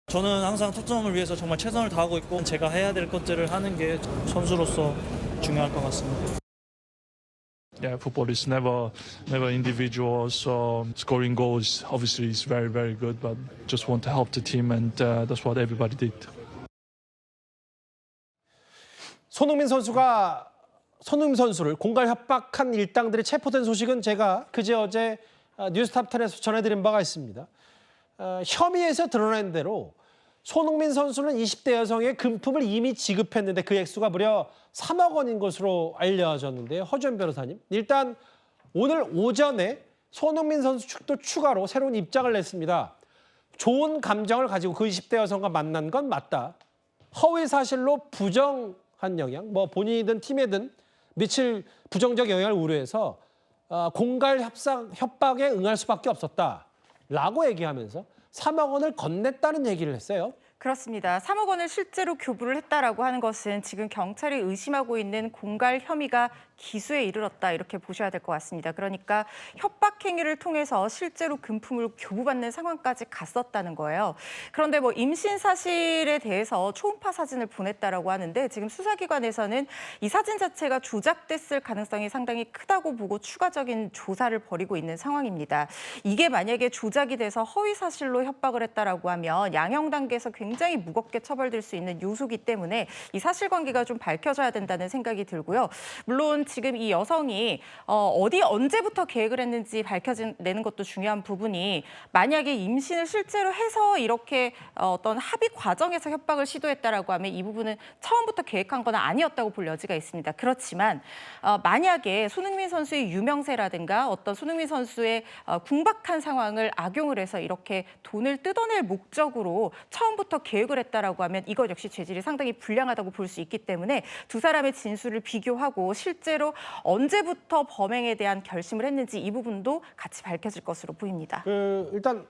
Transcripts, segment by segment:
저는 항상 토트넘을 위해서 정말 최선을 다하고 있고 제가 해야 될 것들을 하는 게 선수로서 중요할 것 같습니다. Yeah, football is never individual. So scoring goals obviously is very good, but just want to help the team, and that's what everybody did. 손흥민 선수를 공갈 협박한 일당들이 체포된 소식은 제가 그제 어제 뉴스탑10에서 전해드린 바가 있습니다. 혐의에서 드러난 대로 손흥민 선수는 20대 여성의 금품을 이미 지급했는데 그 액수가 무려 3억 원인 것으로 알려졌는데요. 허주연 변호사님, 일단 오늘 오전에 손흥민 선수 측도 추가로 새로운 입장을 냈습니다. 좋은 감정을 가지고 그 20대 여성과 만난 건 맞다. 허위 사실로 부정한 영향, 본인이든 팀에든 미칠 부정적 영향을 우려해서 공갈 협박에 응할 수밖에 없었다라고 얘기하면서 3억 원을 건넸다는 얘기를 했어요. 그렇습니다. 3억 원을 실제로 교부를 했다라고 하는 것은 지금 경찰이 의심하고 있는 공갈 혐의가 기수에 이르렀다 이렇게 보셔야 될 것 같습니다. 그러니까 협박 행위를 통해서 실제로 금품을 교부받는 상황까지 갔었다는 거예요. 그런데 임신 사실에 대해서 초음파 사진을 보냈다라고 하는데 지금 수사기관에서는 이 사진 자체가 조작됐을 가능성이 상당히 크다고 보고 추가적인 조사를 벌이고 있는 상황입니다. 이게 만약에 조작이 돼서 허위 사실로 협박을 했다라고 하면 양형 단계에서 굉장히 무겁게 처벌될 수 있는 요소기 때문에 이 사실관계가 좀 밝혀져야 된다는 생각이 들고요. 물론 지금 이 여성이 언제부터 계획을 했는지 밝혀내는 것도 중요한 부분이 만약에 임신을 실제로 해서 이렇게 어떤 합의 과정에서 협박을 시도했다라고 하면 이 부분은 처음부터 계획한 건 아니었다고 볼 여지가 있습니다. 그렇지만 만약에 손흥민 선수의 유명세라든가 어떤 손흥민 선수의 궁박한 상황을 악용을 해서 이렇게 돈을 뜯어낼 목적으로 처음부터 계획을 했다라고 하면 이것 역시 죄질이 상당히 불량하다고 볼 수 있기 때문에 두 사람의 진술을 비교하고 실제로 언제부터 범행에 대한 결심을 했는지 이 부분도 같이 밝혀질 것으로 보입니다. 일단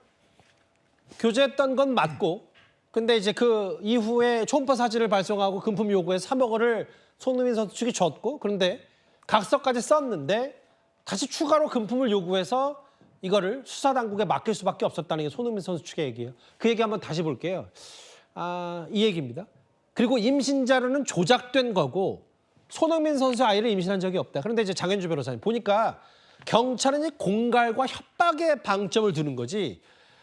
교제했던 건 맞고, 근데 이제 그 이후에 초음파 사진을 발송하고 금품 요구해서 3억 원을 손흥민 선수 측이 줬고, 그런데 각서까지 썼는데 다시 추가로 금품을 요구해서 이거를 수사당국에 맡길 수밖에 없었다는 게 손흥민 선수 측의 얘기예요. 그 얘기 한번 다시 볼게요. 이 얘기입니다. 그리고 임신 자료는 조작된 거고 손흥민 선수 아이를 임신한 적이 없다. 그런데 이제 장현주 변호사님 보니까 경찰은 이 공갈과 협박에 방점을 두는 거지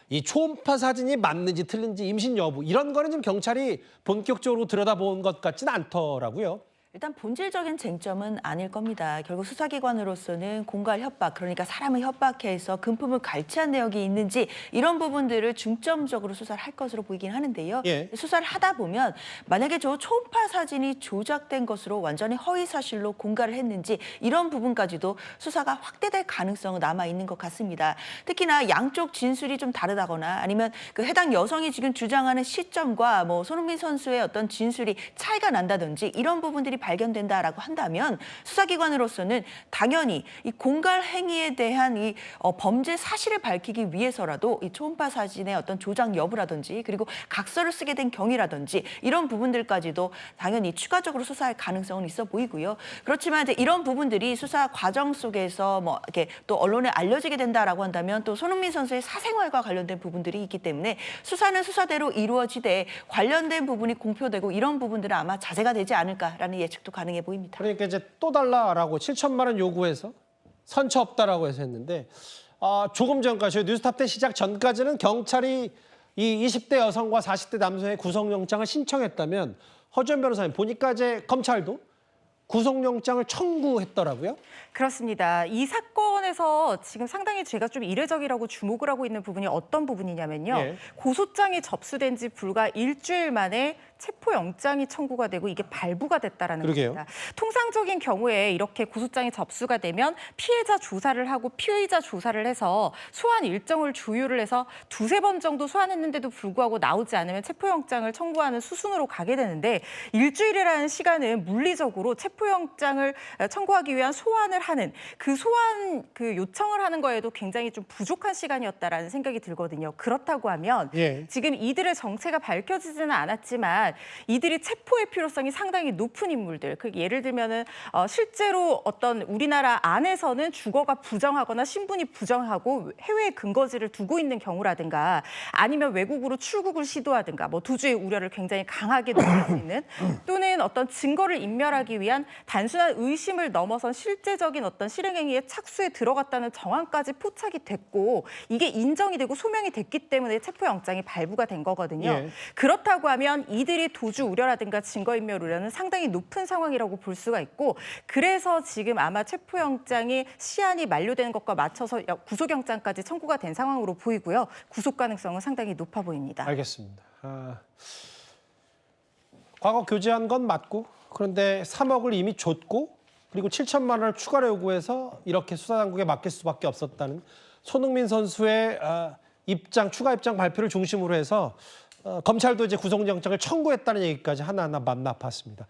이 초음파 사진이 맞는지 틀린지 임신 여부 이런 거는 지금 경찰이 본격적으로 들여다본 것 같지는 않더라고요. 일단 본질적인 쟁점은 아닐 겁니다. 결국 수사기관으로서는 공갈 협박, 그러니까 사람을 협박해서 금품을 갈취한 내역이 있는지 이런 부분들을 중점적으로 수사를 할 것으로 보이긴 하는데요. 예. 수사를 하다 보면 만약에 저 초음파 사진이 조작된 것으로 완전히 허위 사실로 공갈을 했는지 이런 부분까지도 수사가 확대될 가능성은 남아있는 것 같습니다. 특히나 양쪽 진술이 좀 다르다거나 아니면 그 해당 여성이 지금 주장하는 시점과 손흥민 선수의 어떤 진술이 차이가 난다든지 이런 부분들이 발견된다라고 한다면 수사기관으로서는 당연히 이 공갈 행위에 대한 이 범죄 사실을 밝히기 위해서라도 이 초음파 사진의 어떤 조작 여부라든지 그리고 각서를 쓰게 된 경위라든지 이런 부분들까지도 당연히 추가적으로 수사할 가능성은 있어 보이고요. 그렇지만 이제 이런 부분들이 수사 과정 속에서 이렇게 또 언론에 알려지게 된다라고 한다면 또 손흥민 선수의 사생활과 관련된 부분들이 있기 때문에 수사는 수사대로 이루어지되 관련된 부분이 공표되고 이런 부분들은 아마 자제가 되지 않을까라는 예측도 가능해 보입니다. 그러니까 이제 또 달라라고 7천만 원 요구해서 선처 없다라고 해서 했는데 조금 전까지 뉴스탑10 시작 전까지는 경찰이 이 20대 여성과 40대 남성의 구속영장을 신청했다면 허주연 변호사님 보니까 이제 검찰도 구속영장을 청구했더라고요. 그렇습니다. 이 사건에서 지금 상당히 제가 좀 이례적이라고 주목을 하고 있는 부분이 어떤 부분이냐면요. 예. 고소장이 접수된 지 불과 일주일 만에 체포영장이 청구가 되고 이게 발부가 됐다라는 그러게요. 겁니다. 통상적인 경우에 이렇게 고소장이 접수가 되면 피해자 조사를 하고 피의자 조사를 해서 소환 일정을 조율을 해서 두세 번 정도 소환했는데도 불구하고 나오지 않으면 체포영장을 청구하는 수순으로 가게 되는데 일주일이라는 시간은 물리적으로 체포영장을 청구하기 위한 소환을 하는 그 요청을 하는 거에도 굉장히 좀 부족한 시간이었다라는 생각이 들거든요. 그렇다고 하면 예. 지금 이들의 정체가 밝혀지지는 않았지만 있지만 이들이 체포의 필요성이 상당히 높은 인물들. 그 예를 들면은 실제로 어떤 우리나라 안에서는 주거가 부정하거나 신분이 부정하고 해외에 근거지를 두고 있는 경우라든가 아니면 외국으로 출국을 시도하든가 뭐 도주의 우려를 굉장히 강하게 높일 수 있는 또는 어떤 증거를 인멸하기 위한 단순한 의심을 넘어선 실제적인 어떤 실행행위에 착수에 들어갔다는 정황까지 포착이 됐고 이게 인정이 되고 소명이 됐기 때문에 체포영장이 발부가 된 거거든요. 예. 그렇다고 하면 이들이 도주 우려라든가 증거인멸 우려는 상당히 높은 상황이라고 볼 수가 있고 그래서 지금 아마 체포영장이 시한이 만료되는 것과 맞춰서 구속영장까지 청구가 된 상황으로 보이고요. 구속 가능성은 상당히 높아 보입니다. 알겠습니다. 과거 교제한 건 맞고 그런데 3억을 이미 줬고 그리고 7천만 원을 추가로 요구해서 이렇게 수사당국에 맡길 수밖에 없었다는 손흥민 선수의 추가 입장 발표를 중심으로 해서 검찰도 이제 구속영장을 청구했다는 얘기까지 하나하나 만나봤습니다.